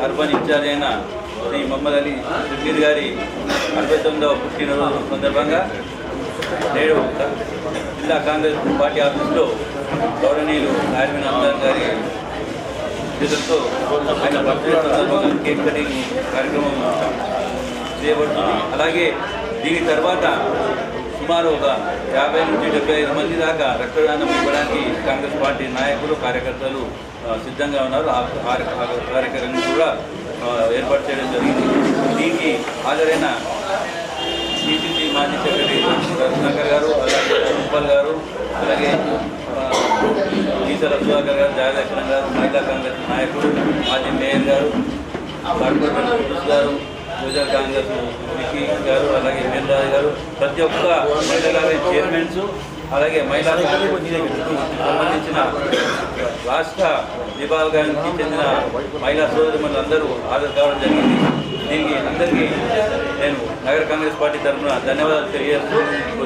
Urban incharge అయిన శ్రీ మహమ్మద్ అలీ షబ్బీర్ గారి 69వ పుట్టినరోజు సందర్భంగా నేడు జిల్లా కాంగ్రెస్ పార్టీ ఆఫీసులో గౌరవనీయులు నారాయణ అమ్మాన్ గారి చేతులతో ఆయన బర్త్డే సందర్భంగా కేక్ కటింగ్ కార్యక్రమం చేయబడుతుంది. అలాగే దీని తర్వాత సుమారు ఒక 50 నుంచి 75 మంది దాకా రక్తదానం ఇవ్వడానికి కాంగ్రెస్ పార్టీ నాయకులు కార్యకర్తలు సిద్ధంగా ఉన్నారు. ఆ కార్యక్రమం కూడా ఏర్పాటు చేయడం జరిగింది. దీనికి హాజరైన పిసిసి మాజీ సెక్రటరీ రత్నాకర్ గారు, అలాగే రూపాల్ గారు, అలాగే ఈసల సుధాకర్ గారు, జయలక్ష్మణ్ గారు, మహిళా కాంగ్రెస్ నాయకులు, మాజీ మేయర్ గారు, కార్పొరేటర్ పురుష్ గారు, యువజన కాంగ్రెస్ వికీ గారు, అలాగే మేనరాజు గారు, ప్రతి ఒక్క మహిళా కాంగ్రెస్ చైర్మన్స్, అలాగే మహిళా కాంగ్రెస్ సంబంధించిన రాష్ట్ర విభాగానికి చెందిన మహిళా సోదరులు అందరూ హాజరు కావడం జరిగింది. దీనికి అందరికీ నేను నగర కాంగ్రెస్ పార్టీ తరఫున ధన్యవాదాలు తెలియజేస్తూ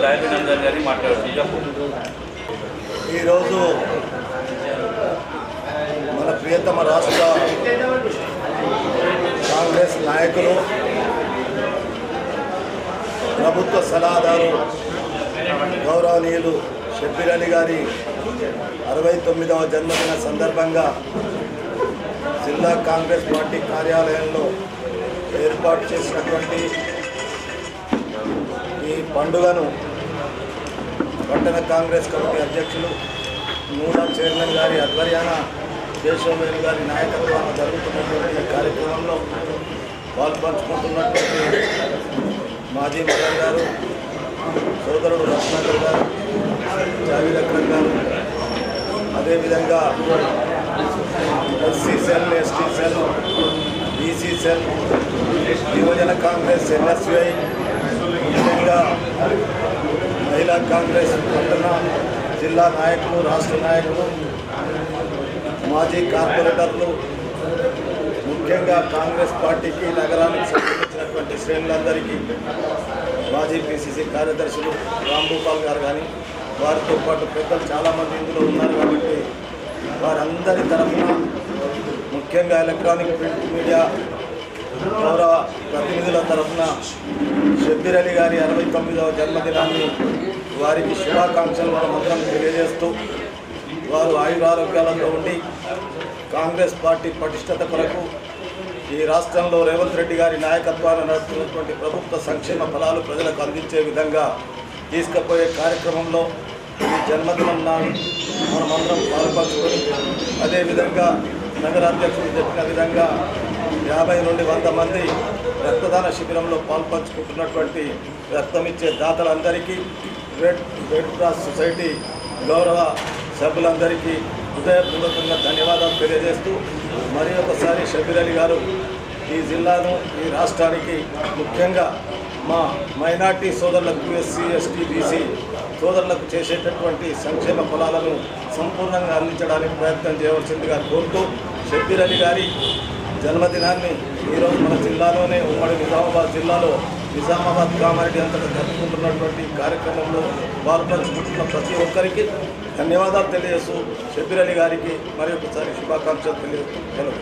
రాజనందన్ గారిని మాట్లాడుతూ ఈరోజు మన ప్రియతమ రాష్ట్ర కాంగ్రెస్ నాయకులు, ప్రభుత్వ సలహాదారు గౌరవనీయులు షబ్బీర్ అలీ గారి 69వ జన్మదిన సందర్భంగా జిల్లా కాంగ్రెస్ పార్టీ కార్యాలయంలో ఏర్పాటు చేసినటువంటి ఈ పండుగను పట్టణ కాంగ్రెస్ కమిటీ అధ్యక్షులు నూడా చైర్మన్ గారి ఆధ్వర్యాన కేశవవేణి గారి నాయకత్వాన జరుగుతున్నటువంటి ఈ కార్యక్రమంలో పాల్పంచుకుంటున్నటువంటి మాజీ మేయర్ గారు, సోదరుడు రత్నాకర్ గారు, జావీద్ అక్రమ్ గారు, అదేవిధంగా SC cell, ST cell, BC cell, యువజన కాంగ్రెస్, ఎన్ఎస్యుఐ, ముఖ్యంగా మహిళా కాంగ్రెస్ పట్టణ జిల్లా నాయకులు, రాష్ట్ర నాయకులు, మాజీ కార్పొరేటర్లు, ముఖ్యంగా కాంగ్రెస్ పార్టీకి నగరానికి సంబంధించినటువంటి శ్రేణులందరికీ, మాజీ పిసిసి కార్యదర్శులు రాంభూపాల్ గారు కానీ, వారితో పాటు పెద్దలు చాలామంది ఇందులో ఉన్నారు కాబట్టి వారందరి తరఫున, ముఖ్యంగా ఎలక్ట్రానిక్ ప్రింట్ మీడియా గౌరవ ప్రతినిధుల తరఫున షబ్బీర్ అలీ గారి 69వ జన్మదినాన్ని వారికి శుభాకాంక్షలు మనమందరం తెలియజేస్తూ, వారు ఆయురారోగ్యాలతో ఉండి కాంగ్రెస్ పార్టీ పటిష్టత కొరకు ఈ రాష్ట్రంలో రేవంత్ రెడ్డి గారి నాయకత్వాన నడుస్తున్నటువంటి ప్రభుత్వ సంక్షేమ ఫలాలు ప్రజలకు అందించే విధంగా తీసుకుపోయే కార్యక్రమంలో ఈ జన్మదినం నాడు మనమందరం పాల్పంచుకొని, అదేవిధంగా నగరాధ్యక్షుడు చెప్పిన విధంగా 50 నుండి 100 మంది రక్తదాన శిబిరంలో పాల్పంచుకుంటున్నటువంటి రక్తమిచ్చే దాతలందరికీ, రెడ్ క్రాస్ సొసైటీ గౌరవ సభ్యులందరికీ హృదయపూర్వకంగా ధన్యవాదాలు తెలియజేస్తూ, మరి ఒకసారి షబ్బీర్ అలీ గారు ఈ జిల్లాను, ఈ రాష్ట్రానికి, ముఖ్యంగా మా మైనార్టీ సోదరులకు, ఎస్సీ, ఎస్టీ, బీసీ సోదరులకు చేసేటటువంటి సంక్షేమ ఫలాలను సంపూర్ణంగా అందించడానికి ప్రయత్నం చేయవలసిందిగా కోరుతూ, షబ్బీర్ అలీ గారి జన్మదినాన్ని ఈరోజు మన జిల్లాలోనే, ఉమ్మడి నిజామాబాద్ జిల్లాలో నిజామాబాద్ కామారెడ్డి అంతటా జరుపుకుంటున్నటువంటి కార్యక్రమంలో పాల్పంచుకుంటున్న ప్రతి ఒక్కరికి ధన్యవాదాలు తెలియజేస్తూ షబ్బీర్ అలీ గారికి మరి ఒకసారి శుభాకాంక్షలు తెలియజేస్తున్నాను.